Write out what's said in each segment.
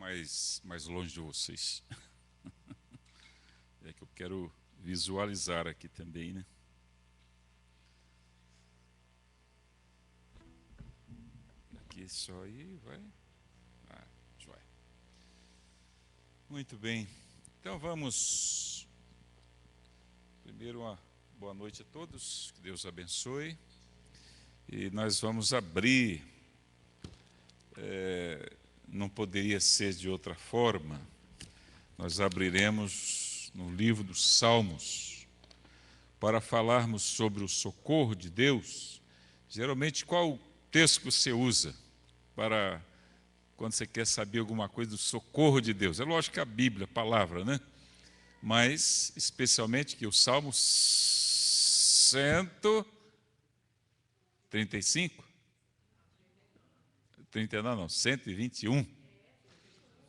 mais longe de vocês. É que eu quero visualizar aqui também, né? Aqui só aí, vai. Joia. Muito bem. Então vamos. Primeiro, uma boa noite a todos. Que Deus abençoe. E nós vamos abrir. Não poderia ser de outra forma. Nós abriremos no livro dos Salmos para falarmos sobre o socorro de Deus. Geralmente, qual o texto que você usa para quando você quer saber alguma coisa do socorro de Deus? É lógico que a Bíblia, a palavra, né? Mas, especialmente, que o Salmo 135, 39 não, 121.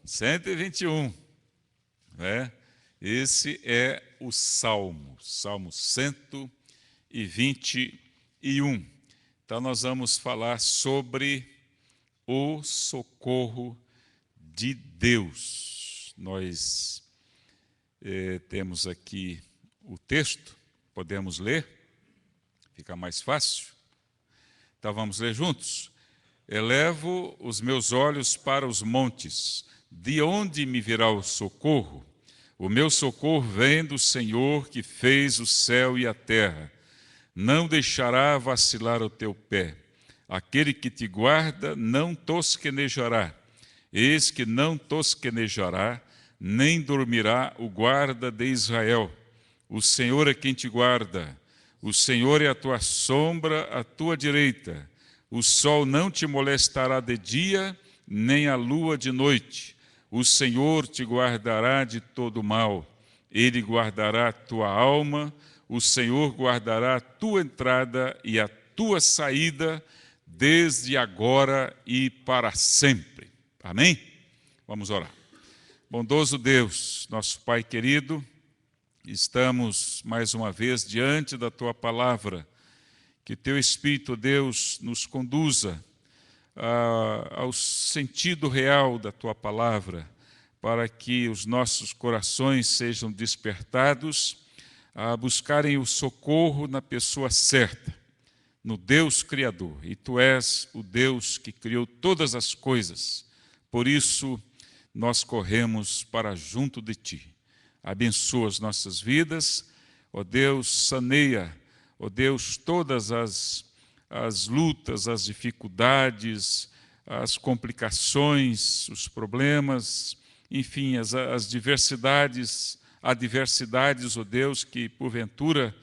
121, né? Esse é o Salmo 121. Então, nós vamos falar sobre o socorro de Deus. Nós temos aqui o texto, podemos ler, fica mais fácil. Então, vamos ler juntos. Elevo os meus olhos para os montes, de onde me virá o socorro? O meu socorro vem do Senhor que fez o céu e a terra. Não deixará vacilar o teu pé. Aquele que te guarda não tosquenejará. Eis que não tosquenejará, nem dormirá o guarda de Israel. O Senhor é quem te guarda. O Senhor é a tua sombra, à tua direita. O sol não te molestará de dia, nem a lua de noite. O Senhor te guardará de todo mal. Ele guardará a tua alma. O Senhor guardará a tua entrada e a tua saída, desde agora e para sempre. Amém? Vamos orar. Bondoso Deus, nosso Pai querido, estamos mais uma vez diante da tua palavra. Que teu Espírito, Deus, nos conduza ao sentido real da tua palavra, para que os nossos corações sejam despertados a buscarem o socorro na pessoa certa, no Deus Criador. E tu és o Deus que criou todas as coisas. Por isso, nós corremos para junto de ti. Abençoa as nossas vidas, ó Deus, saneia, ó Deus, todas as lutas, as dificuldades, as complicações, os problemas, enfim, as diversidades, adversidades, ó Deus, que porventura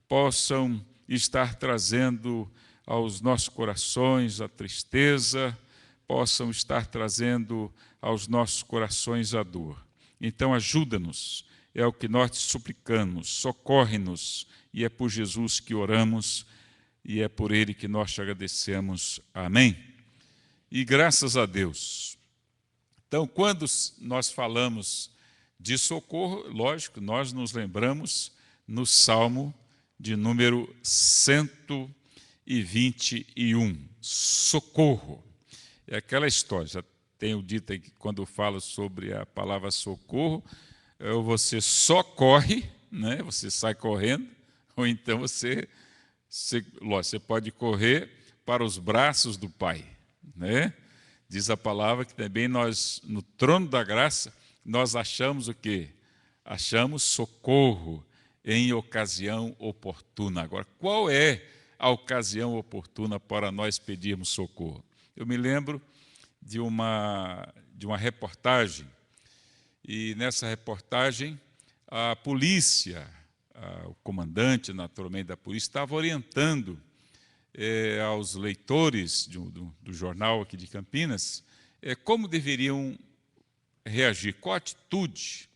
possam estar trazendo aos nossos corações a tristeza, possam estar trazendo aos nossos corações a dor. Então ajuda-nos, é o que nós te suplicamos, socorre-nos, e é por Jesus que oramos, e é por Ele que nós te agradecemos. Amém? E graças a Deus. Então, quando nós falamos de socorro, lógico, nós nos lembramos no Salmo de número 121. Socorro. É aquela história, já tenho dito aí que quando eu falo sobre a palavra socorro, você só corre, né? Você sai correndo, ou então você pode correr para os braços do Pai, né? Diz a palavra que também nós, no trono da graça, nós achamos o quê? Achamos socorro em ocasião oportuna. Agora, qual é a ocasião oportuna para nós pedirmos socorro? Eu me lembro de uma reportagem, e nessa reportagem a polícia, o comandante, naturalmente, da polícia, estava orientando aos leitores do jornal aqui de Campinas como deveriam reagir, qual atitude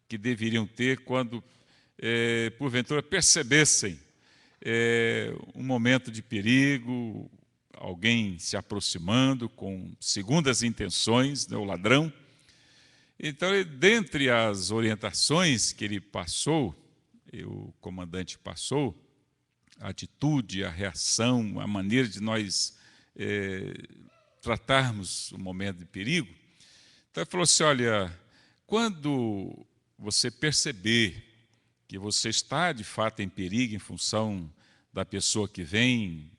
que deveriam ter quando, porventura, percebessem um momento de perigo, alguém se aproximando com segundas intenções, né, o ladrão. Então, dentre as orientações que ele passou, o comandante passou, a atitude, a reação, a maneira de nós tratarmos o momento de perigo, Então ele falou assim, olha, quando você perceber que você está de fato em perigo em função da pessoa que vem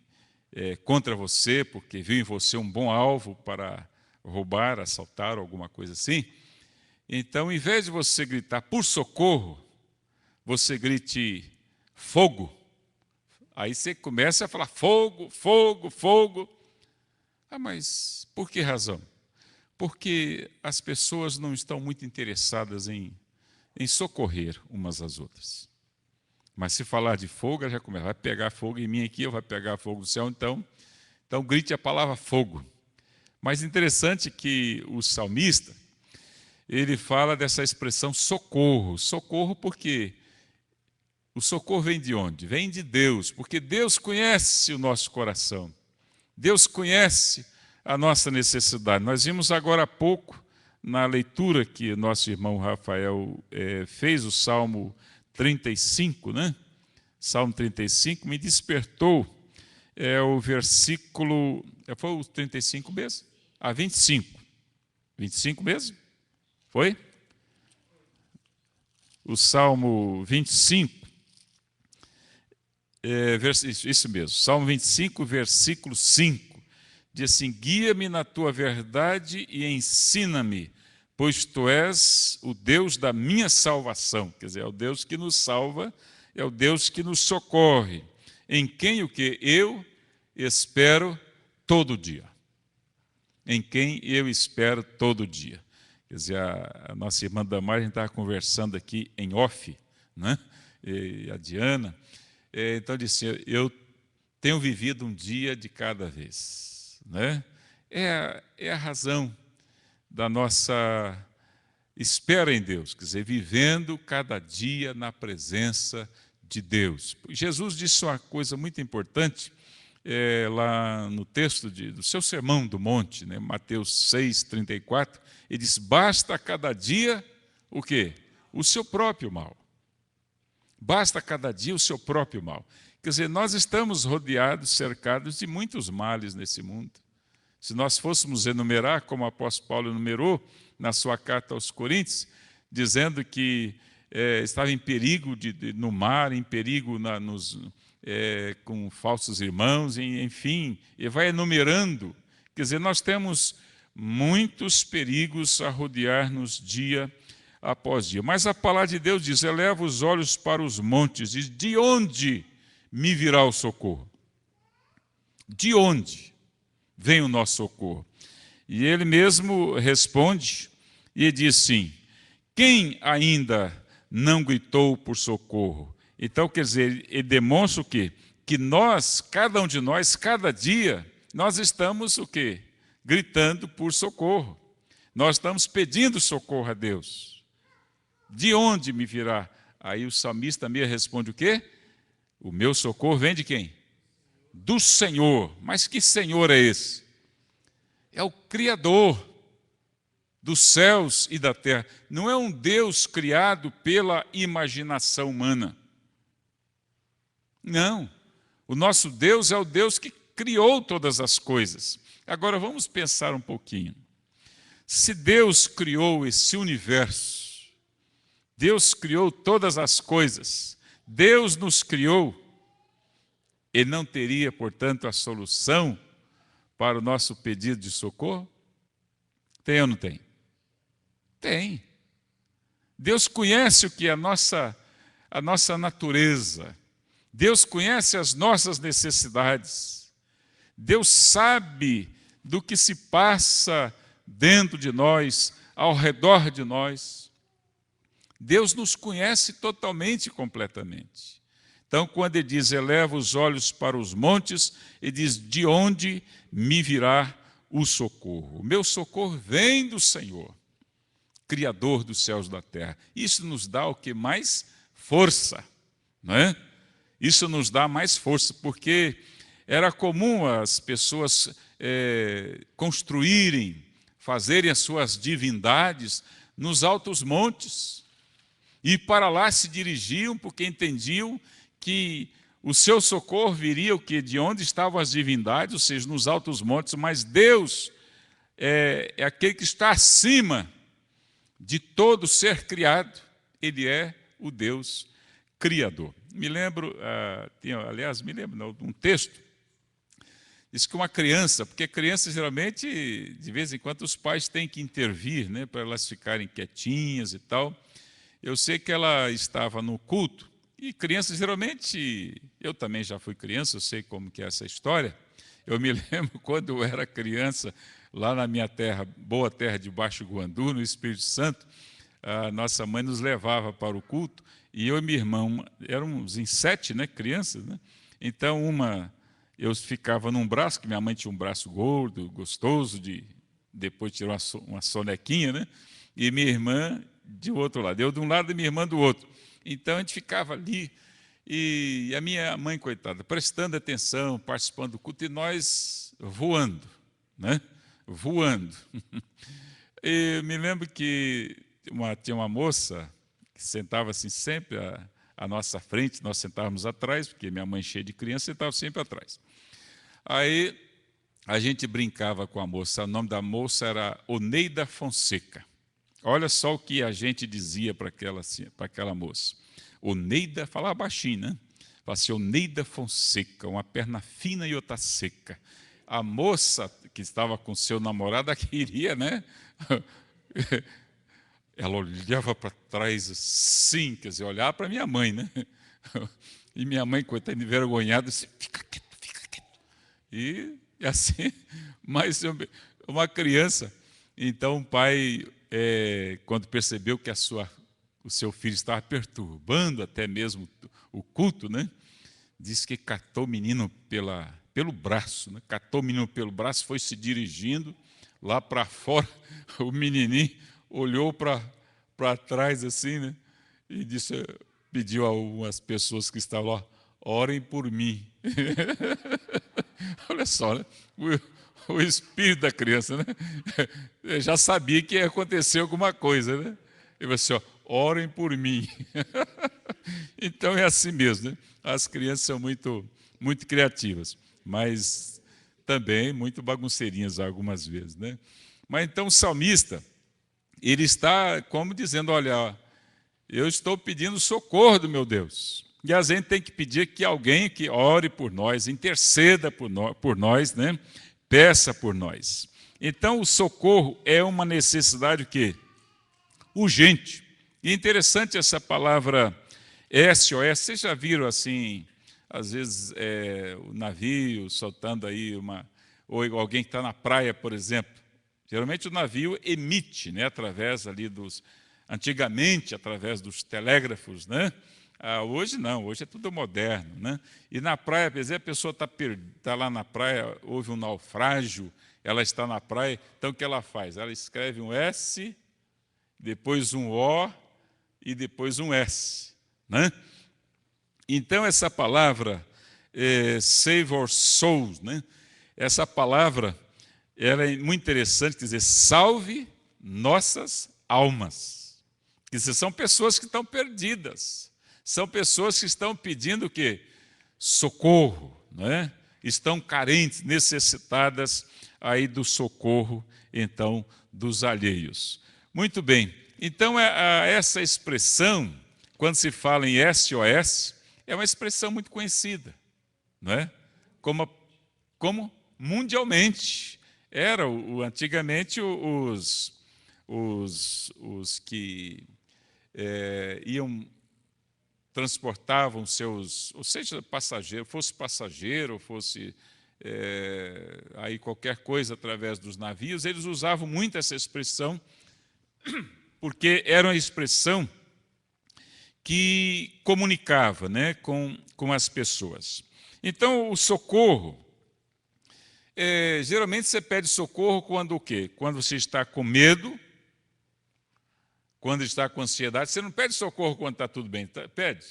contra você, porque viu em você um bom alvo para roubar, assaltar, alguma coisa assim, então, em vez de você gritar por socorro, você grite fogo. Aí você começa a falar fogo, fogo, fogo. Ah, mas por que razão? Porque as pessoas não estão muito interessadas em socorrer umas às outras. Mas se falar de fogo, ela já começa, vai pegar fogo em mim aqui, ou vai pegar fogo do céu, então grite a palavra fogo. Mas interessante que o salmista, ele fala dessa expressão socorro. Socorro porque o socorro vem de onde? Vem de Deus, porque Deus conhece o nosso coração. Deus conhece a nossa necessidade. Nós vimos agora há pouco, na leitura que nosso irmão Rafael fez, o Salmo 35, né? Salmo 35, me despertou o versículo... Foi o 35 mesmo? 25. 25 mesmo? Foi? O Salmo 25, isso mesmo, Salmo 25, versículo 5, diz assim, guia-me na tua verdade e ensina-me, pois tu és o Deus da minha salvação. Quer dizer, é o Deus que nos salva, é o Deus que nos socorre, em quem o que? Eu espero todo dia. Em quem eu espero todo dia. Quer dizer, a nossa irmã Damar, a gente estava conversando aqui em off, né? E a Diana, então disse, eu tenho vivido um dia de cada vez, né? É a razão da nossa espera em Deus, quer dizer, vivendo cada dia na presença de Deus. Jesus disse uma coisa muito importante, lá no texto do seu Sermão do Monte, né? Mateus 6, 34, ele diz, basta a cada dia o quê? O seu próprio mal. Basta a cada dia o seu próprio mal. Quer dizer, nós estamos rodeados, cercados de muitos males nesse mundo. Se nós fôssemos enumerar, como o apóstolo Paulo enumerou na sua carta aos Coríntios, dizendo que estava em perigo no mar, em perigo com falsos irmãos, enfim, e vai enumerando. Quer dizer, nós temos muitos perigos a rodear-nos dia após dia. Mas a palavra de Deus diz, eleva os olhos para os montes, diz, de onde me virá o socorro? De onde vem o nosso socorro? E ele mesmo responde e diz assim, quem ainda não gritou por socorro? Então, quer dizer, ele demonstra o quê? Que nós, cada um de nós, cada dia, nós estamos o quê? Gritando por socorro. Nós estamos pedindo socorro a Deus. De onde me virá? Aí o salmista me responde o quê? O meu socorro vem de quem? Do Senhor. Mas que Senhor é esse? É o Criador dos céus e da terra. Não é um Deus criado pela imaginação humana. Não. O nosso Deus é o Deus que criou todas as coisas. Agora vamos pensar um pouquinho. Se Deus criou esse universo, Deus criou todas as coisas, Deus nos criou, Ele não teria, portanto, a solução para o nosso pedido de socorro? Tem ou não tem? Tem. Deus conhece o que é a nossa natureza. Deus conhece as nossas necessidades. Deus sabe do que se passa dentro de nós, ao redor de nós. Deus nos conhece totalmente e completamente. Então, quando ele diz, eleva os olhos para os montes, ele diz, de onde me virá o socorro? O meu socorro vem do Senhor, Criador dos céus e da terra. Isso nos dá o que? Mais força, não é? Isso nos dá mais força, porque era comum as pessoas construírem, fazerem as suas divindades nos altos montes. E para lá se dirigiam, porque entendiam que o seu socorro viria o quê? De onde estavam as divindades, ou seja, nos altos montes, mas Deus é aquele que está acima de todo ser criado. Ele é o Deus Criador. Me lembro, não, de um texto, diz que uma criança, porque crianças geralmente, de vez em quando, os pais têm que intervir, né, para elas ficarem quietinhas e tal. Eu sei que ela estava no culto, e crianças geralmente, eu também já fui criança, eu sei como que é essa história. Eu me lembro quando eu era criança, lá na minha terra, boa terra de Baixo Guandu, no Espírito Santo, a nossa mãe nos levava para o culto, e eu e minha irmã, éramos em 7, né, crianças, né? Então, eu ficava num braço, que minha mãe tinha um braço gordo, gostoso, depois tirou uma sonequinha, né? E minha irmã de outro lado, eu de um lado e minha irmã do outro. Então, a gente ficava ali, e a minha mãe, coitada, prestando atenção, participando do culto, e nós voando, né? Voando. E me lembro que tinha uma moça que sentava assim sempre à nossa frente, nós sentávamos atrás, porque minha mãe cheia de criança sentava sempre atrás. Aí a gente brincava com a moça, o nome da moça era Oneida Fonseca. Olha só o que a gente dizia para aquela moça. Oneida, falava baixinho, né? Falava assim, Oneida Fonseca, uma perna fina e outra seca. A moça que estava com seu namorado queria, né? Ela olhava para trás assim, quer dizer, olhava para minha mãe, né? E minha mãe, coitada, envergonhada, disse, fica quieto, fica quieto. E assim, mas uma criança, então o pai, quando percebeu que o seu filho estava perturbando até mesmo o culto, né? Disse que catou o menino pelo braço, né? Catou o menino pelo braço, foi se dirigindo lá para fora, o menininho olhou para trás assim, né? E pediu a algumas pessoas que estavam lá, orem por mim. Olha só, né? O espírito da criança, né? Eu já sabia que ia acontecer alguma coisa, né? Ele falou assim, ó, orem por mim. Então é assim mesmo, né? As crianças são muito, muito criativas, mas também muito bagunceirinhas algumas vezes, né? Mas então o salmista, ele está como dizendo, olha, eu estou pedindo socorro do meu Deus. E a gente tem que pedir que alguém que ore por nós, interceda por nós, né? Peça por nós. Então o socorro é uma necessidade o quê? Urgente. E é interessante essa palavra SOS. Vocês já viram assim, às vezes, o navio soltando aí ou alguém que está na praia, por exemplo. Geralmente o navio emite, né, através ali antigamente, através dos telégrafos, né? Hoje não, hoje é tudo moderno, né? E na praia, por exemplo, a pessoa está lá na praia, houve um naufrágio, ela está na praia, então o que ela faz? Ela escreve um S, depois um O e depois um S, né? Então essa palavra save our souls, né? Essa palavra ela é muito interessante, quer dizer, salve nossas almas. Quer dizer, são pessoas que estão perdidas, são pessoas que estão pedindo o quê? Socorro, né? Estão carentes, necessitadas aí do socorro, então, dos alheios. Muito bem, então essa expressão, quando se fala em SOS, é uma expressão muito conhecida, não é? Como mundialmente. Antigamente os que transportavam seus, ou seja, passageiro, ou fosse aí qualquer coisa através dos navios, eles usavam muito essa expressão, porque era uma expressão que comunicava, né, com as pessoas. Então, o socorro, geralmente você pede socorro quando o quê? Quando você está com medo, quando está com ansiedade. Você não pede socorro quando está tudo bem, pede?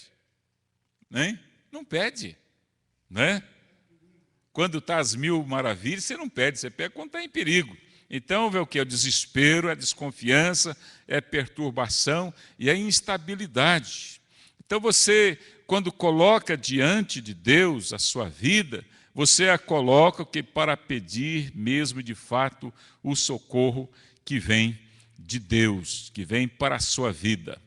Né? Não pede, né? Quando está às mil maravilhas, você não pede, você pede quando está em perigo. Então, vê o que? É o desespero, é a desconfiança, é a perturbação e a instabilidade. Então, você, quando coloca diante de Deus a sua vida, você a coloca para pedir mesmo de fato o socorro que vem de Deus, que vem para a sua vida.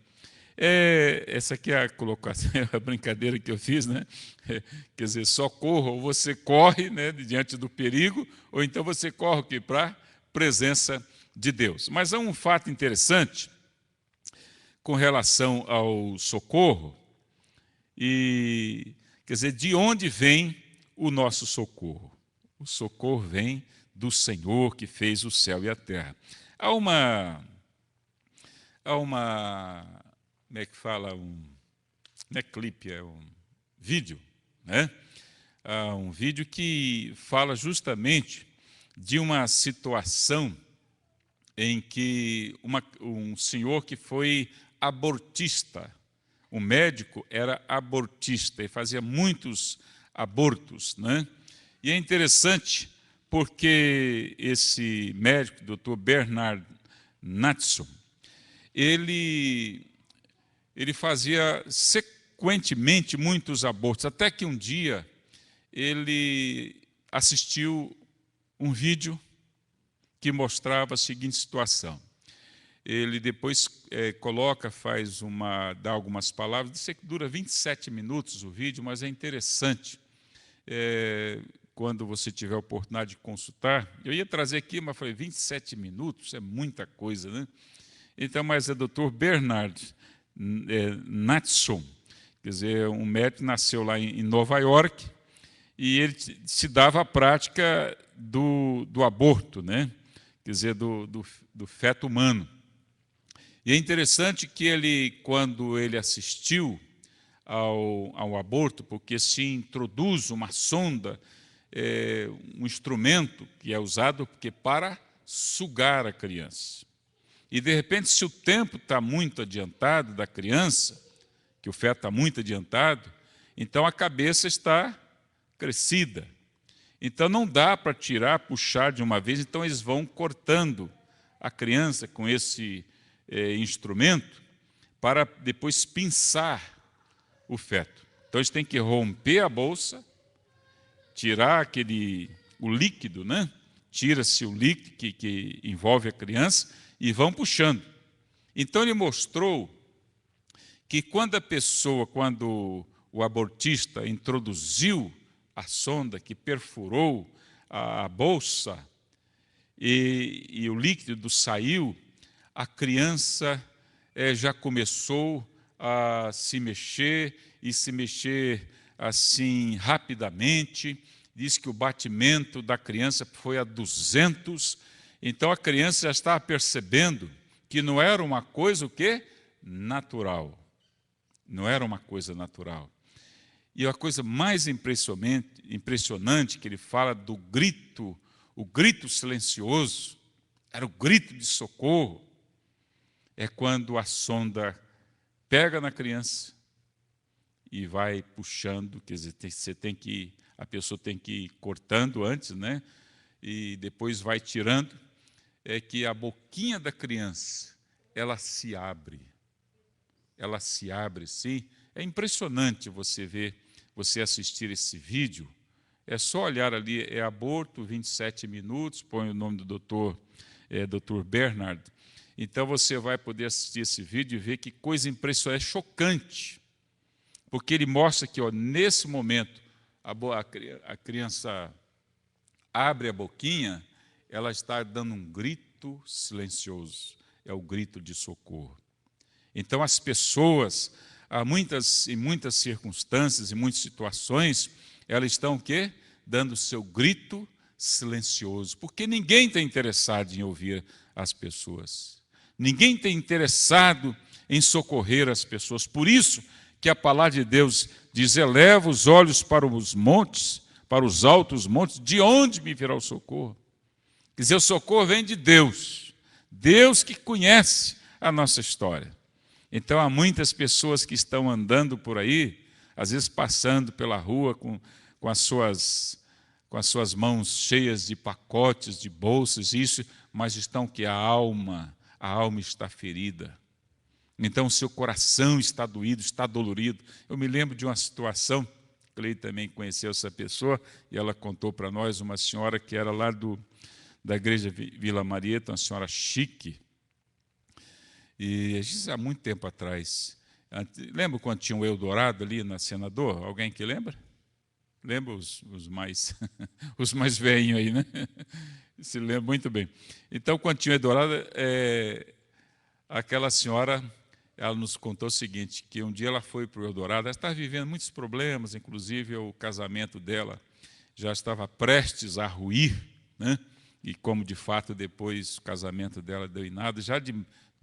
Essa aqui é a colocação, a brincadeira que eu fiz, né? Quer dizer, socorro, ou você corre, né, diante do perigo, ou então você corre para a presença de Deus. Mas há um fato interessante com relação ao socorro, e quer dizer, de onde vem o nosso socorro? O socorro vem do Senhor que fez o céu e a terra. Há uma como é que fala, não é clipe, é um vídeo, né? Há um vídeo que fala justamente de uma situação em que um senhor que foi abortista, o médico era abortista e fazia muitos abortos, né? E é interessante porque esse médico, Dr. Bernard Natson, ele fazia sequentemente muitos abortos, até que um dia ele assistiu um vídeo que mostrava a seguinte situação. Ele depois dá algumas palavras, sei que dura 27 minutos o vídeo, mas é interessante. Quando você tiver a oportunidade de consultar, eu ia trazer aqui, mas falei, 27 minutos é muita coisa, né? Então, mas é Dr. Bernard Natson, quer dizer, um médico nasceu lá em Nova York, e ele se dava a prática do aborto, né? Quer dizer, do feto humano. E é interessante que quando ele assistiu ao aborto, porque se introduz uma sonda, um instrumento que é usado para sugar a criança. E, de repente, se o tempo está muito adiantado da criança, que o feto está muito adiantado, então a cabeça está crescida. Então não dá para tirar, puxar de uma vez, então eles vão cortando a criança com esse instrumento para depois pinçar o feto. Então eles têm que romper a bolsa, tirar o líquido, né? Tira-se o líquido que envolve a criança e vão puxando. Então ele mostrou que quando o abortista introduziu a sonda que perfurou a bolsa e o líquido saiu, a criança já começou a se mexer, e se mexer assim rapidamente. Diz que o batimento da criança foi a 200. Então a criança já estava percebendo que não era uma coisa o quê? Natural. Não era uma coisa natural. E a coisa mais impressionante que ele fala do grito, o grito silencioso, era o grito de socorro, é quando a sonda pega na criança e vai puxando, quer dizer, a pessoa tem que ir cortando antes, né? E depois vai tirando, é que a boquinha da criança, ela se abre, sim. É impressionante você assistir esse vídeo. É só olhar ali, aborto, 27 minutos, põe o nome do Dr. Bernard. Então você vai poder assistir esse vídeo e ver que coisa impressionante, é chocante, porque ele mostra que nesse momento a criança abre a boquinha, ela está dando um grito silencioso, é o grito de socorro. Então as pessoas, em muitas circunstâncias, em muitas situações, elas estão o quê? Dando o seu grito silencioso, porque ninguém está interessado em ouvir as pessoas. Ninguém está interessado em socorrer as pessoas. Por isso que a palavra de Deus diz: eleva os olhos para os montes, para os altos montes, de onde me virá o socorro? Quer dizer, o socorro vem de Deus, Deus que conhece a nossa história. Então há muitas pessoas que estão andando por aí, às vezes passando pela rua com as suas mãos cheias de pacotes, de bolsas, mas estão que a alma está ferida. Então o seu coração está doído, está dolorido. Eu me lembro de uma situação Cleide também conheceu essa pessoa, e ela contou para nós, uma senhora que era lá da igreja Vila Marieta, uma senhora chique, e isso há muito tempo atrás. Lembra quando tinha o Eldorado ali na Senador? Alguém que lembra? Lembra os mais os mais velhinhos aí, né? Se lembra muito bem. Então, quando tinha o Eldorado, aquela senhora, ela nos contou o seguinte, que um dia ela foi para o Eldorado, ela estava vivendo muitos problemas, inclusive o casamento dela já estava prestes a ruir, né? E como de fato depois o casamento dela deu em nada, já de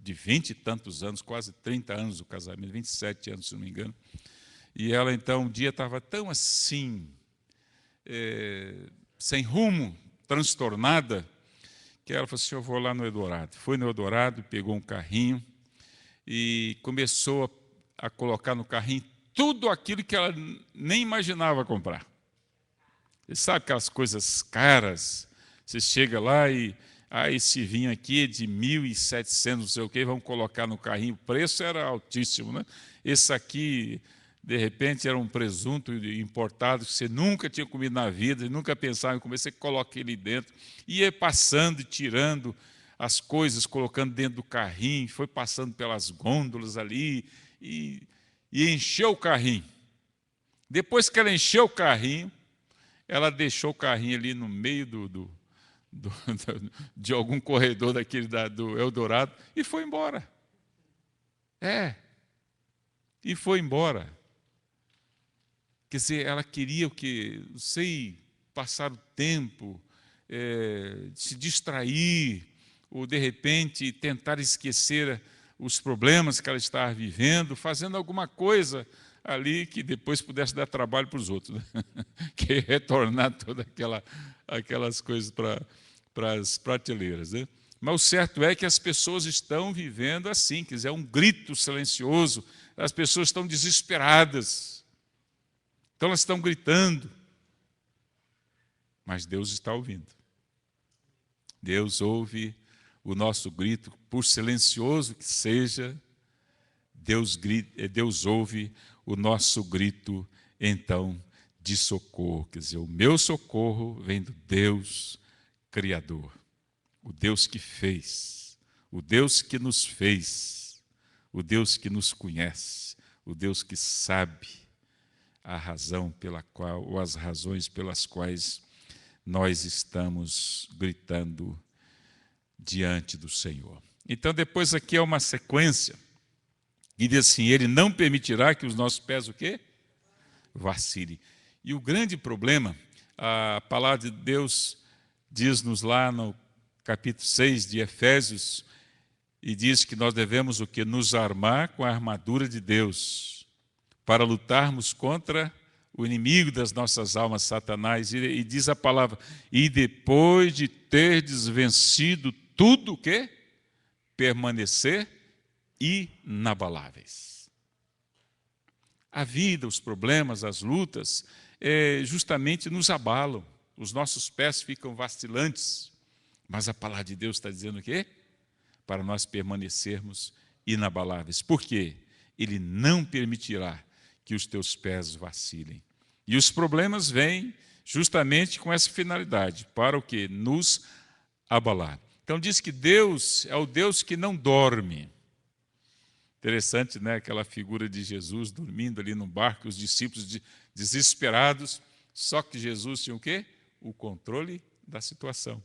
20 e tantos anos, quase 30 anos o casamento, 27 anos, se não me engano. E ela, então, um dia estava tão assim, sem rumo, transtornada, que ela falou assim, eu vou lá no Eldorado. Foi no Eldorado, pegou um carrinho e começou a colocar no carrinho tudo aquilo que ela nem imaginava comprar. Você sabe aquelas coisas caras, você chega lá e esse vinho aqui é de 1.700, não sei o quê, vamos colocar no carrinho, o preço era altíssimo, né? Esse aqui, de repente, era um presunto importado que você nunca tinha comido na vida, nunca pensava em comer, você coloca ele dentro, ia passando e tirando as coisas, colocando dentro do carrinho, foi passando pelas gôndolas ali e encheu o carrinho. Depois que ela encheu o carrinho, ela deixou o carrinho ali no meio de algum corredor daquele do Eldorado e foi embora. E foi embora. Quer dizer, ela queria o quê? Não sei, passar o tempo, se distrair, ou de repente tentar esquecer os problemas que ela estava vivendo, fazendo alguma coisa ali que depois pudesse dar trabalho para os outros, né? Que retornar todas aquelas coisas para as prateleiras, né? Mas o certo é que as pessoas estão vivendo assim, quer dizer, é um grito silencioso, as pessoas estão desesperadas, então elas estão gritando, mas Deus está ouvindo. Deus ouve o nosso grito, por silencioso que seja, Deus ouve o nosso grito, então, de socorro. Quer dizer, o meu socorro vem do Deus Criador, o Deus que fez, o Deus que nos fez, o Deus que nos conhece, o Deus que sabe a razão pela qual, ou as razões pelas quais nós estamos gritando diante do Senhor. Então, depois aqui é uma sequência, e diz assim, ele não permitirá que os nossos pés o quê? Vacilem. E o grande problema, a palavra de Deus diz-nos lá no capítulo 6 de Efésios, e diz que nós devemos o quê? Nos armar com a armadura de Deus, para lutarmos contra o inimigo das nossas almas, Satanás. E diz a palavra, e depois de terdes vencido tudo o quê? Permanecer inabaláveis. A vida, os problemas, as lutas, justamente nos abalam, os nossos pés ficam vacilantes, mas a palavra de Deus está dizendo o quê? Para nós permanecermos inabaláveis. Por quê? Ele não permitirá que os teus pés vacilem. E os problemas vêm justamente com essa finalidade, para o quê? Nos abalar. Então diz que Deus é o Deus que não dorme. Interessante, né? Aquela figura de Jesus dormindo ali no barco, os discípulos desesperados, só que Jesus tinha o quê? O controle da situação.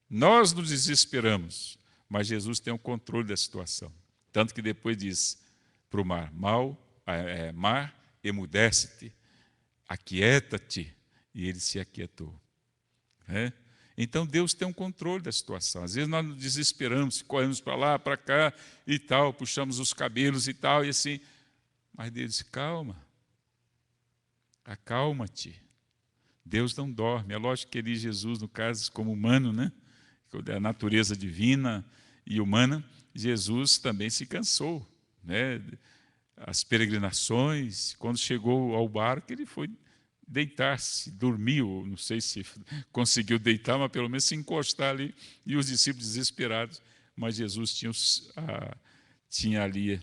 Nós nos desesperamos, mas Jesus tem o controle da situação. Tanto que depois diz para o mar, mar, emudece-te, aquieta-te, e ele se aquietou. Então Deus tem um controle da situação. Às vezes nós nos desesperamos, corremos para lá, para cá e tal, puxamos os cabelos e tal, e assim. Mas Deus diz, calma, acalma-te. Deus não dorme. É lógico que ele, Jesus, no caso, como humano, né? A natureza divina e humana, Jesus também se cansou, né? As peregrinações, quando chegou ao barco, ele foi deitar-se, dormiu, não sei se conseguiu deitar, mas pelo menos se encostar ali, e os discípulos desesperados, mas Jesus tinha ali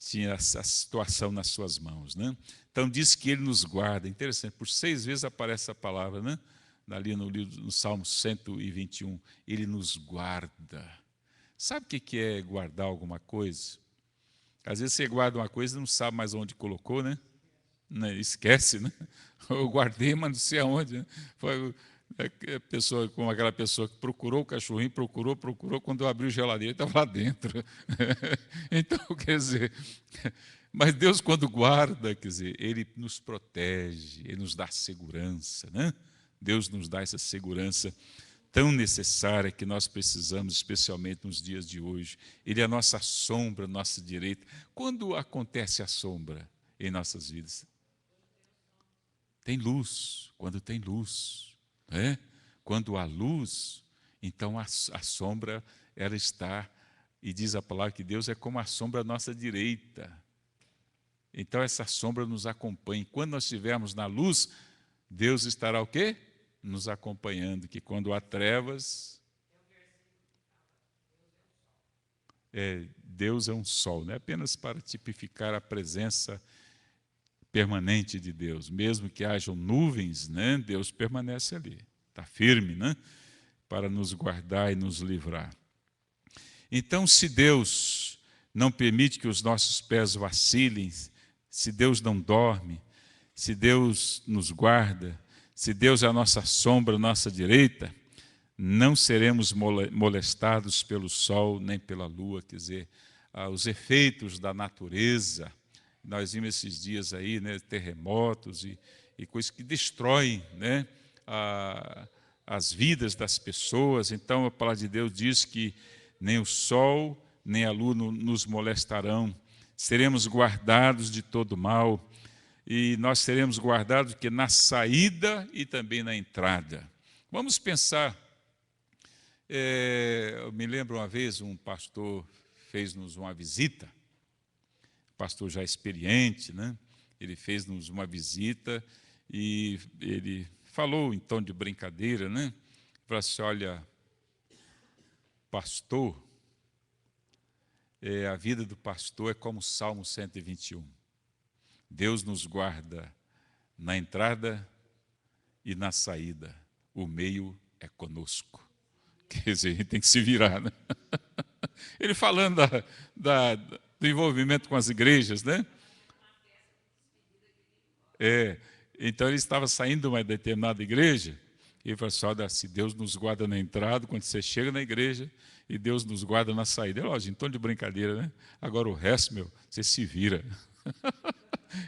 tinha essa situação nas suas mãos, né? Então diz que ele nos guarda. Interessante, por 6 vezes aparece essa palavra, né? Ali no Salmo 121, ele nos guarda. Sabe o que é guardar alguma coisa? Às vezes você guarda uma coisa e não sabe mais onde colocou, né? Esquece, né? Eu guardei, mas não sei aonde. Né? Foi pessoa, como aquela pessoa que procurou o cachorrinho, procurou, quando abriu a geladeira, estava lá dentro. Então, quer dizer, mas Deus, quando guarda, quer dizer, Ele nos protege, Ele nos dá segurança, né? Deus nos dá essa segurança tão necessária que nós precisamos, especialmente nos dias de hoje. Ele é a nossa sombra, nossa direita. Quando acontece a sombra em nossas vidas? Tem luz, quando tem luz. Né? Quando há luz, então a sombra ela está, e diz a palavra que Deus é como a sombra à nossa direita. Então essa sombra nos acompanha. Quando nós estivermos na luz, Deus estará o quê? Nos acompanhando, que quando há trevas, Deus é um sol, não é apenas para tipificar a presença permanente de Deus, mesmo que hajam nuvens, né, Deus permanece ali, está firme, né, para nos guardar e nos livrar. Então, se Deus não permite que os nossos pés vacilem, se Deus não dorme, se Deus nos guarda, se Deus é a nossa sombra, a nossa direita, não seremos molestados pelo sol nem pela lua, quer dizer, os efeitos da natureza. Nós vimos esses dias aí, né, terremotos e coisas que destroem, né, as vidas das pessoas. Então a palavra de Deus diz que nem o sol nem a lua nos molestarão, seremos guardados de todo mal, e nós seremos guardados que na saída e também na entrada. Vamos pensar, eu me lembro uma vez um pastor fez-nos uma visita, pastor já experiente, né? Ele fez-nos uma visita e ele falou em tom de brincadeira, né? Falou assim, olha, pastor, a vida do pastor é como o Salmo 121. Deus nos guarda na entrada e na saída. O meio é conosco. Quer dizer, a gente tem que se virar, né? Ele falando do envolvimento com as igrejas, né? Então ele estava saindo de uma determinada igreja e ele falou assim, olha, se Deus nos guarda na entrada, quando você chega na igreja, e Deus nos guarda na saída. É lógico, em tom de brincadeira, né? Agora o resto, você se vira.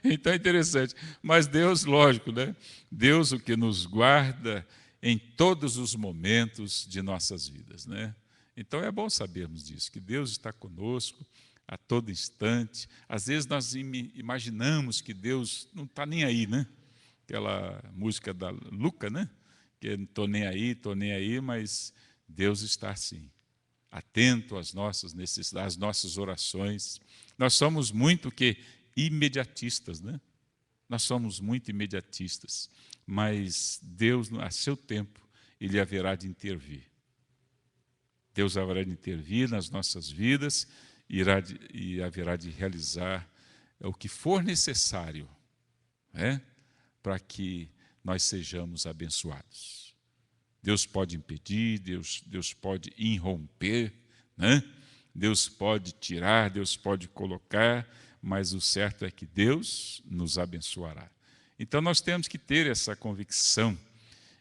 Então é interessante. Mas Deus, lógico, né? Deus o que nos guarda em todos os momentos de nossas vidas, né? Então é bom sabermos disso, que Deus está conosco a todo instante. Às vezes nós imaginamos que Deus não está nem aí, né? Aquela música da Luca, né? Que não estou nem aí, mas Deus está sim, atento às nossas necessidades, às nossas orações. Nós somos muito que imediatistas, né? Nós somos muito imediatistas, mas Deus, a seu tempo, Ele haverá de intervir. Deus haverá de intervir nas nossas vidas e haverá de realizar o que for necessário, né, para que nós sejamos abençoados. Deus pode impedir, Deus pode irromper, né? Deus pode tirar, Deus pode colocar, mas o certo é que Deus nos abençoará. Então nós temos que ter essa convicção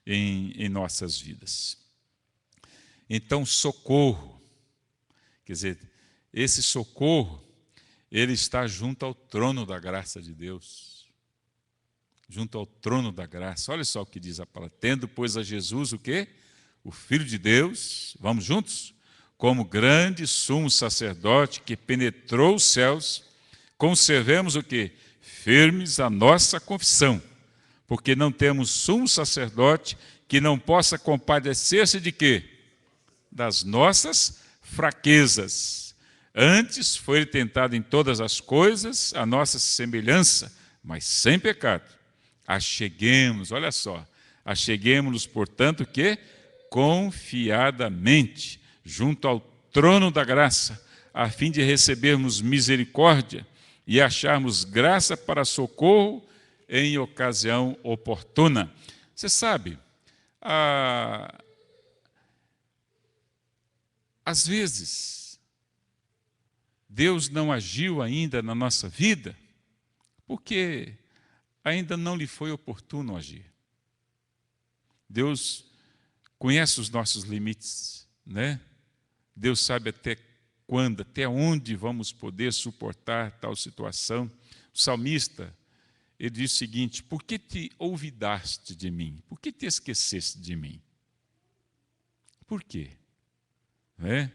em nossas vidas. Então, socorro, quer dizer, esse socorro, ele está junto ao trono da graça de Deus. Junto ao trono da graça. Olha só o que diz a palavra. Tendo, pois, a Jesus o quê? O Filho de Deus, vamos juntos? Como grande sumo sacerdote que penetrou os céus, conservemos o quê? Firmes a nossa confissão, porque não temos sumo sacerdote que não possa compadecer-se de quê? Das nossas fraquezas. Antes foi tentado em todas as coisas a nossa semelhança, mas sem pecado. Acheguemos, olha só, acheguemos-nos, portanto, que confiadamente junto ao trono da graça, a fim de recebermos misericórdia e acharmos graça para socorro em ocasião oportuna. Você sabe, às vezes, Deus não agiu ainda na nossa vida porque ainda não lhe foi oportuno agir. Deus conhece os nossos limites, né? Deus sabe até quando, até onde vamos poder suportar tal situação. O salmista, ele diz o seguinte: por que te olvidaste de mim? Por que te esqueceste de mim? Por quê? Né?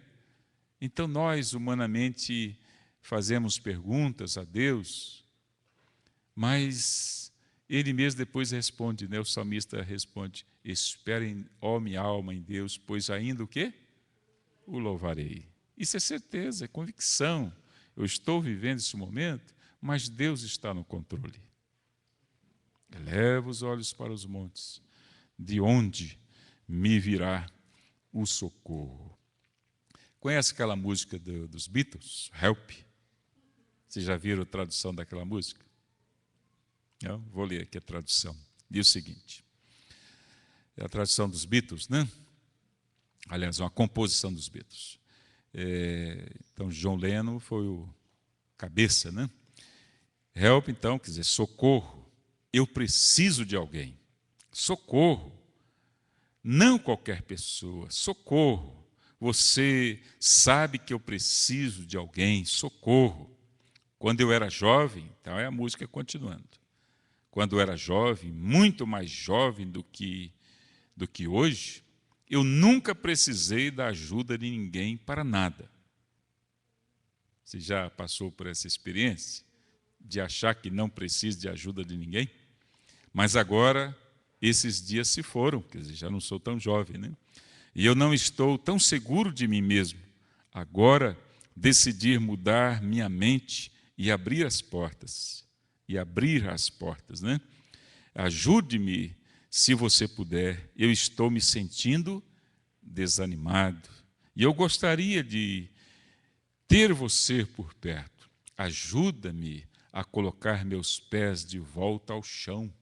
Então nós, humanamente, fazemos perguntas a Deus, mas Ele mesmo depois responde, né? O salmista responde: esperem, ó minha alma, em Deus, pois ainda o quê? O louvarei. Isso é certeza, é convicção. Eu estou vivendo esse momento, mas Deus está no controle. Eleva os olhos para os montes, de onde me virá o socorro. Conhece aquela música dos Beatles, Help? Vocês já viram a tradução daquela música? Eu vou ler aqui a tradução. Diz o seguinte: é a tradução dos Beatles, né? Aliás, uma composição dos Beatles. Então, John Lennon foi o cabeça, né? Help, então, quer dizer, socorro. Eu preciso de alguém. Socorro. Não qualquer pessoa. Socorro. Você sabe que eu preciso de alguém. Socorro. Quando eu era jovem, então é a música continuando. Quando eu era jovem, muito mais jovem do que hoje, eu nunca precisei da ajuda de ninguém para nada. Você já passou por essa experiência de achar que não precisa de ajuda de ninguém? Mas agora, esses dias se foram, quer dizer, já não sou tão jovem, né? E eu não estou tão seguro de mim mesmo. Agora, decidi mudar minha mente e abrir as portas. Né? Ajude-me, se você puder. Eu estou me sentindo desanimado. E eu gostaria de ter você por perto. Ajuda-me a colocar meus pés de volta ao chão.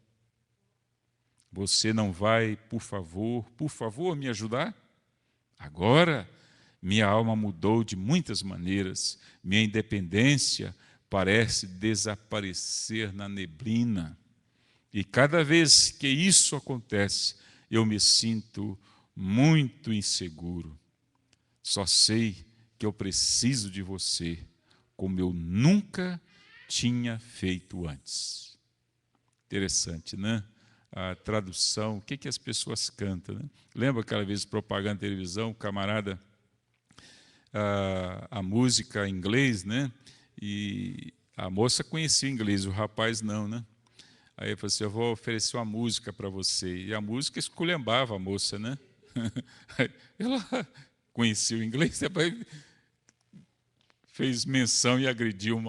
Você não vai, por favor, me ajudar? Agora, minha alma mudou de muitas maneiras. Minha independência parece desaparecer na neblina. E cada vez que isso acontece, eu me sinto muito inseguro. Só sei que eu preciso de você, como eu nunca tinha feito antes. Interessante, né? A tradução, o que as pessoas cantam, né? Lembra aquela vez propaganda na televisão, o camarada, a música em inglês, né? E a moça conhecia o inglês, o rapaz não, né? Aí ele falou assim: eu vou oferecer uma música para você. E a música esculhambava a moça, né? Ela conhecia o inglês, depois fez menção e agrediu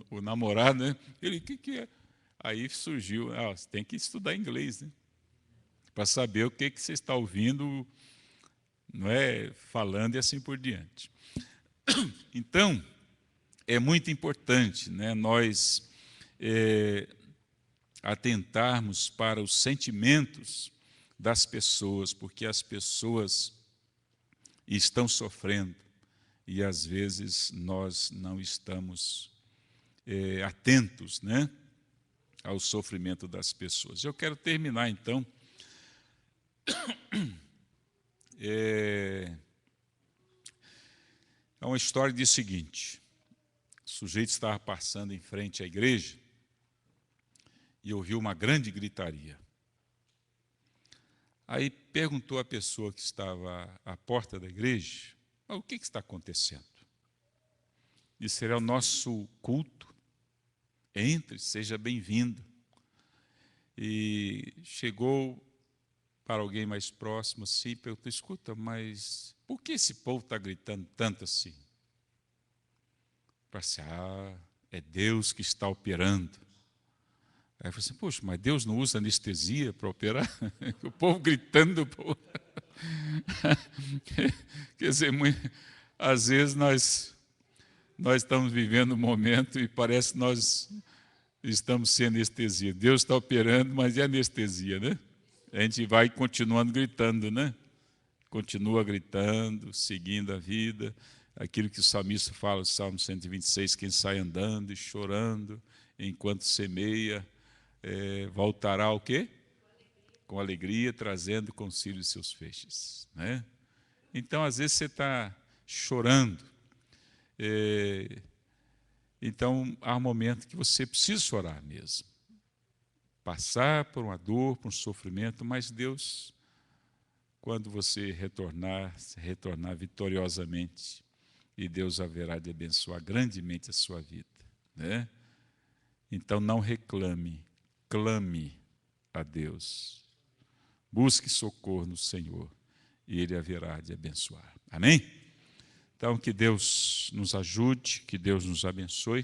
o namorado, né? Ele, o que é? Aí surgiu, você tem que estudar inglês, né? Para saber o que você está ouvindo, não é, falando e assim por diante. Então, é muito importante, né, nós atentarmos para os sentimentos das pessoas, porque as pessoas estão sofrendo e às vezes nós não estamos atentos, né, ao sofrimento das pessoas. Eu quero terminar então é uma história que diz o seguinte: o sujeito estava passando em frente à igreja e ouviu uma grande gritaria. Aí perguntou à pessoa que estava à porta da igreja: o que está acontecendo? Disse: é o nosso culto. Entre, seja bem-vindo. E chegou para alguém mais próximo assim e perguntou: escuta, mas por que esse povo está gritando tanto assim? Para assim: é Deus que está operando. Aí eu falei assim: poxa, mas Deus não usa anestesia para operar? O povo gritando. Quer dizer, às vezes nós estamos vivendo um momento e parece que nós estamos sem anestesia. Deus está operando, mas é anestesia, né? A gente vai continuando gritando, né? Continua gritando, seguindo a vida. Aquilo que o salmista fala, o Salmo 126, quem sai andando e chorando, enquanto semeia, voltará o quê? Com alegria, trazendo consigo seus feixes, né? Então, às vezes, você está chorando. Então, há um momento que você precisa chorar mesmo. Passar por uma dor, por um sofrimento, mas Deus, quando você retornar vitoriosamente, e Deus haverá de abençoar grandemente a sua vida, né? Então, não reclame, clame a Deus. Busque socorro no Senhor, e Ele haverá de abençoar. Amém? Então, que Deus nos ajude, que Deus nos abençoe.